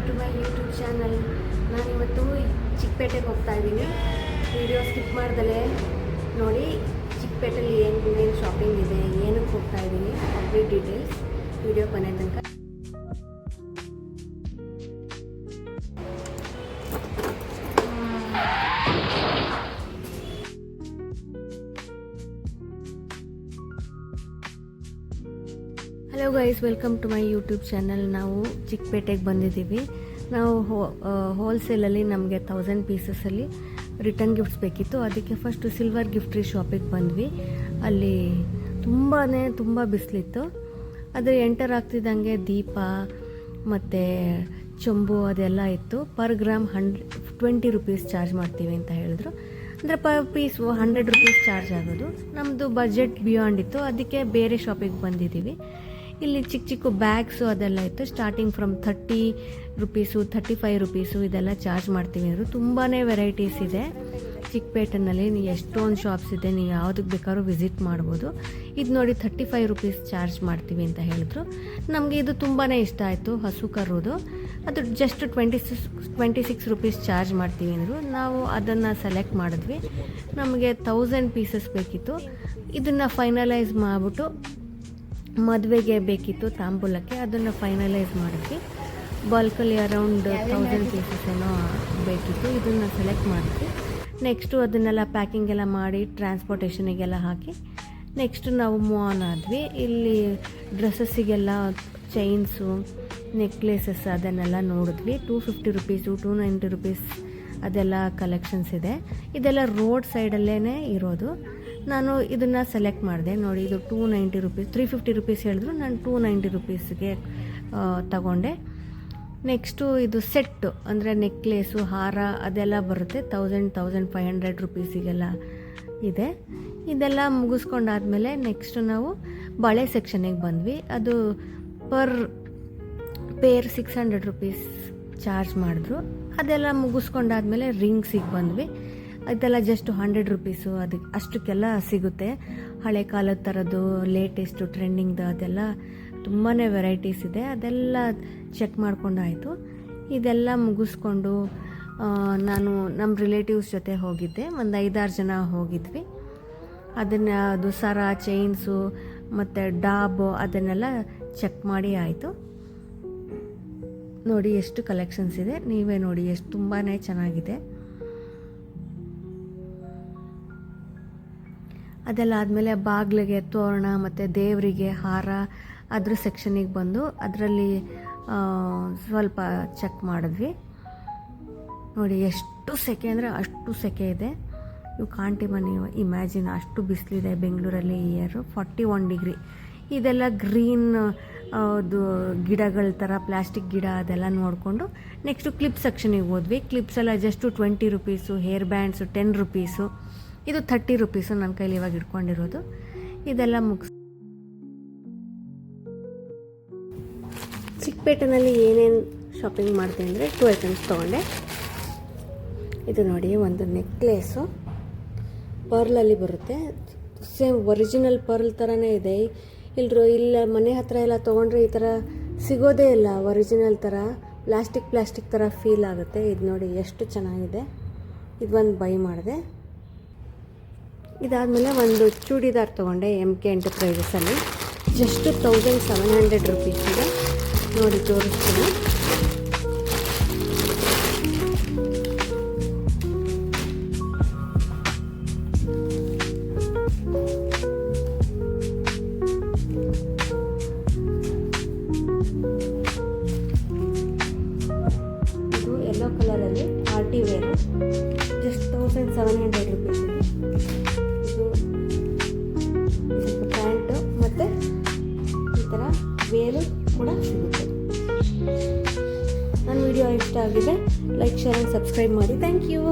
To my YouTube channel. ನಾನಿವತ್ತು ಚಿಕ್ಕಪೇಟೆಗೆ ಹೋಗ್ತಾ ಇದ್ದೀನಿ. ವಿಡಿಯೋ ಸ್ಕಿಪ್ ಮಾಡ್ದಲೇ ನೋಡಿ ಚಿಕ್ಕಪೇಟೆಯಲ್ಲಿ ಏನೇನು ಶಾಪಿಂಗ್ ಇದೆ, ಏನಕ್ಕೆ ಹೋಗ್ತಾ ಇದ್ದೀನಿ, ಕಂಪ್ಲೀಟ್ ಡೀಟೇಲ್ಸ್ ವಿಡಿಯೋ ಕೊನೆ ತನಕ. Hello guys, welcome to my YouTube channel. ನಾವು ಚಿಕ್ಕಪೇಟೆಗೆ ಬಂದಿದ್ದೀವಿ. ನಾವು ಹೋಲ್ಸೇಲಲ್ಲಿ ನಮಗೆ 1000 ಪೀಸಸಲ್ಲಿ ರಿಟರ್ನ್ ಗಿಫ್ಟ್ಸ್ ಬೇಕಿತ್ತು. ಅದಕ್ಕೆ ಫಸ್ಟು ಸಿಲ್ವರ್ ಗಿಫ್ಟ್ರಿ ಶಾಪಿಗೆ ಬಂದ್ವಿ. ಅಲ್ಲಿ ತುಂಬ ಬಿಸಿಲಿತ್ತು. ಆದರೆ ಎಂಟರ್ ಆಗ್ತಿದ್ದಂಗೆ ದೀಪ ಮತ್ತು ಚೊಂಬು ಅದೆಲ್ಲ ಇತ್ತು. ಪರ್ ಗ್ರಾಮ್ 20 ರುಪೀಸ್ ಚಾರ್ಜ್ ಮಾಡ್ತೀವಿ ಅಂತ ಹೇಳಿದ್ರು. ಅಂದರೆ ಪರ್ ಪೀಸ್ 100 ರುಪೀಸ್ ಚಾರ್ಜ್ ಆಗೋದು. ನಮ್ಮದು ಬಜೆಟ್ ಬಿಯಾಂಡ್ ಇತ್ತು, ಅದಕ್ಕೆ ಬೇರೆ ಶಾಪಿಗೆ ಬಂದಿದ್ದೀವಿ. ಇಲ್ಲಿ ಚಿಕ್ಕ ಬ್ಯಾಗ್ಸು ಅದೆಲ್ಲ ಇತ್ತು. ಸ್ಟಾರ್ಟಿಂಗ್ ಫ್ರಮ್ 30 ರುಪೀಸು, 35 ರುಪೀಸು ಇದೆಲ್ಲ ಚಾರ್ಜ್ ಮಾಡ್ತೀವಿ ಅಂದರು. ತುಂಬಾ ವೆರೈಟೀಸ್ ಇದೆ ಚಿಕ್ಕಪೇಟೆನಲ್ಲಿ. ಎಷ್ಟೊಂದು ಶಾಪ್ಸ್ ಇದೆ, ನೀವು ಯಾವುದಕ್ಕೆ ಬೇಕಾದ್ರೂ ವಿಸಿಟ್ ಮಾಡ್ಬೋದು. ಇದು ನೋಡಿ 35 ರುಪೀಸ್ ಚಾರ್ಜ್ ಮಾಡ್ತೀವಿ ಅಂತ ಹೇಳಿದ್ರು. ನಮಗೆ ಇದು ತುಂಬಾ ಇಷ್ಟ ಆಯಿತು. ಹಸು ಕರುದು ಅದು ಜಸ್ಟ್ 26 ರುಪೀಸ್ ಚಾರ್ಜ್ ಮಾಡ್ತೀವಿ ಅಂದರು. ನಾವು ಅದನ್ನು ಸೆಲೆಕ್ಟ್ ಮಾಡಿದ್ವಿ. ನಮಗೆ 1000 ಪೀಸಸ್ ಬೇಕಿತ್ತು. ಇದನ್ನು ಫೈನಲೈಸ್ ಮಾಡಿಬಿಟ್ಟು ಮದುವೆಗೆ ಬೇಕಿತ್ತು, ತಾಂಬೂಲಕ್ಕೆ. ಅದನ್ನು ಫೈನಲೈಸ್ ಮಾಡಿದ್ವಿ. ಬಲ್ಕಲ್ಲಿ ಅರೌಂಡ್ 1000 ಪೀಸಸ್ ಏನೋ ಬೇಕಿತ್ತು. ಇದನ್ನು ಸೆಲೆಕ್ಟ್ ಮಾಡಿದ್ವಿ. ನೆಕ್ಸ್ಟು ಅದನ್ನೆಲ್ಲ ಪ್ಯಾಕಿಂಗ್ ಎಲ್ಲ ಮಾಡಿ ಟ್ರಾನ್ಸ್ಪೋರ್ಟೇಷನಿಗೆಲ್ಲ ಹಾಕಿ ನೆಕ್ಸ್ಟು ನಾವು ಮೂವ್ ಆನ್ ಆದ್ವಿ. ಇಲ್ಲಿ ಡ್ರೆಸ್ಸಸ್ಸಿಗೆಲ್ಲ ಚೈನ್ಸು, ನೆಕ್ಲೇಸಸ್ ಅದನ್ನೆಲ್ಲ ನೋಡಿದ್ವಿ. 250 ರುಪೀಸು, 290 ರುಪೀಸ್ ಅದೆಲ್ಲ ಕಲೆಕ್ಷನ್ಸ್ ಇದೆ. ಇದೆಲ್ಲ ರೋಡ್ ಸೈಡಲ್ಲೇ ಇರೋದು. ನಾನು ಇದನ್ನು ಸೆಲೆಕ್ಟ್ ಮಾಡಿದೆ. ನೋಡಿ, ಇದು 290 ರುಪೀಸ್, 350 ರುಪೀಸ್ ಹೇಳಿದ್ರು. ನಾನು 290 ರುಪೀಸ್ಗೆ ತಗೊಂಡೆ. ನೆಕ್ಸ್ಟು ಇದು ಸೆಟ್ಟು, ಅಂದರೆ ನೆಕ್ಲೇಸು, ಹಾರ ಅದೆಲ್ಲ ಬರುತ್ತೆ. 1500 ರುಪೀಸಿಗೆಲ್ಲ ಇದೆ. ಇದೆಲ್ಲ ಮುಗಿಸ್ಕೊಂಡಾದ್ಮೇಲೆ ನೆಕ್ಸ್ಟು ನಾವು ಬಳೆ ಸೆಕ್ಷನಿಗೆ ಬಂದ್ವಿ. ಅದು ಪರ್ ಪೇರ್ 600 ರುಪೀಸ್ ಚಾರ್ಜ್ ಮಾಡಿದ್ರು. ಅದೆಲ್ಲ ಮುಗಿಸ್ಕೊಂಡಾದ್ಮೇಲೆ ರಿಂಗ್ಸಿಗೆ ಬಂದ್ವಿ. ಇದೆಲ್ಲ ಜಸ್ಟ್ 100 ರುಪೀಸು. ಅದಕ್ಕೆ ಅಷ್ಟಕ್ಕೆಲ್ಲ ಸಿಗುತ್ತೆ. ಹಳೆ ಕಾಲದ ಥರದ್ದು, ಲೇಟೆಸ್ಟು, ಟ್ರೆಂಡಿಂಗ್ದು ಅದೆಲ್ಲ ತುಂಬಾ ವೆರೈಟೀಸ್ ಇದೆ. ಅದೆಲ್ಲ ಚೆಕ್ ಮಾಡ್ಕೊಂಡಾಯಿತು. ಇದೆಲ್ಲ ಮುಗಿಸ್ಕೊಂಡು ನಾನು ನಮ್ಮ ರಿಲೇಟಿವ್ಸ್ ಜೊತೆ ಹೋಗಿದ್ದೆ. ಒಂದು 5-6 ಜನ ಹೋಗಿದ್ವಿ. ಅದು ಸರ, ಚೈನ್ಸು ಮತ್ತು ಡಾಬು ಅದನ್ನೆಲ್ಲ ಚೆಕ್ ಮಾಡಿ ಆಯಿತು. ನೋಡಿ ಎಷ್ಟು ಕಲೆಕ್ಷನ್ಸ್ ಇದೆ, ನೀವೇ ನೋಡಿ, ಎಷ್ಟು ತುಂಬಾ ಚೆನ್ನಾಗಿದೆ. ಅದೆಲ್ಲ ಆದಮೇಲೆ ಬಾಗಿಲಿಗೆ ತೋರಣ ಮತ್ತು ದೇವರಿಗೆ ಹಾರ ಅದ್ರ ಸೆಕ್ಷನಿಗೆ ಬಂದು ಅದರಲ್ಲಿ ಸ್ವಲ್ಪ ಚೆಕ್ ಮಾಡಿದ್ವಿ. ನೋಡಿ ಎಷ್ಟು ಸೆಕೆ ಅಂದರೆ ಅಷ್ಟು ಸೆಕೆ ಇದೆ. ಯು ಕಾಂಟ್ ಇವನ್ ಇಮ್ಯಾಜಿನ್, ಅಷ್ಟು ಬಿಸಿಲಿದೆ ಬೆಂಗಳೂರಲ್ಲಿ. Year 41 degree. ಇದೆಲ್ಲ ಗ್ರೀನ್ ಗಿಡಗಳ ಥರ, ಪ್ಲಾಸ್ಟಿಕ್ ಗಿಡ ಅದೆಲ್ಲ ನೋಡಿಕೊಂಡು ನೆಕ್ಸ್ಟು ಕ್ಲಿಪ್ ಸೆಕ್ಷನಿಗೆ ಹೋದ್ವಿ. ಕ್ಲಿಪ್ಸ್ ಎಲ್ಲ just 20 rupees, hair bands 10 rupees, ಇದು 30 ರುಪೀಸು ನನ್ನ ಕೈಲಿ ಇವಾಗ ಇಟ್ಕೊಂಡಿರೋದು. ಇದೆಲ್ಲ ಚಿಕ್ಕಪೇಟೆನಲ್ಲಿ ಏನೇನು ಶಾಪಿಂಗ್ ಮಾಡ್ತೀನಿ ಅಂದರೆ 2 ಐಟಮ್ಸ್ ತೊಗೊಂಡೆ. ಇದು ನೋಡಿ, ಒಂದು ನೆಕ್ಲೇಸು ಪರ್ಲಲ್ಲಿ ಬರುತ್ತೆ. ಸೇಮ್ ಒರಿಜಿನಲ್ ಪರ್ಲ್ ಥರನೇ ಇದೆ. ಇಲ್ಲ ಮನೆ ಹತ್ರ ಎಲ್ಲ ತೊಗೊಂಡ್ರೆ ಈ ಥರ ಸಿಗೋದೇ ಇಲ್ಲ. ಒರಿಜಿನಲ್ ಥರ ಪ್ಲಾಸ್ಟಿಕ್ ಥರ ಫೀಲ್ ಆಗುತ್ತೆ. ಇದು ನೋಡಿ ಎಷ್ಟು ಚೆನ್ನಾಗಿದೆ. ಇದು ಒಂದು ಬೈ ಮಾಡಿದೆ. ಇದಾದಮೇಲೆ ಒಂದು ಚೂಡಿದಾರ್ ತೊಗೊಂಡೆ MK ಎಂಟರ್ಪ್ರೈಸಸಲ್ಲಿ. ಜಸ್ಟ್ 1700 ರುಪೀಸ್ ಇದೆ. ನೋಡಿ ತೋರಿಸ್ತೀನಿ. ಇದು ಯೆಲ್ಲೋ ಕಲರಲ್ಲಿ ಪಾರ್ಟಿ ವೇರು. ಜಸ್ಟ್ 1700 ರುಪೀಸ್ ಇದೆ. ಇದು ಪ್ಯಾಂಟು ಮತ್ತು ಈ ಥರ ವೇರು ಕೂಡ ಸಿಗುತ್ತೆ. ನನ್ನ ವಿಡಿಯೋ ಇಷ್ಟ ಆಗಿದೆ, ಲೈಕ್, ಶೇರ್ ಆ್ಯಂಡ್ ಸಬ್ಸ್ಕ್ರೈಬ್ ಮಾಡಿ. Thank you.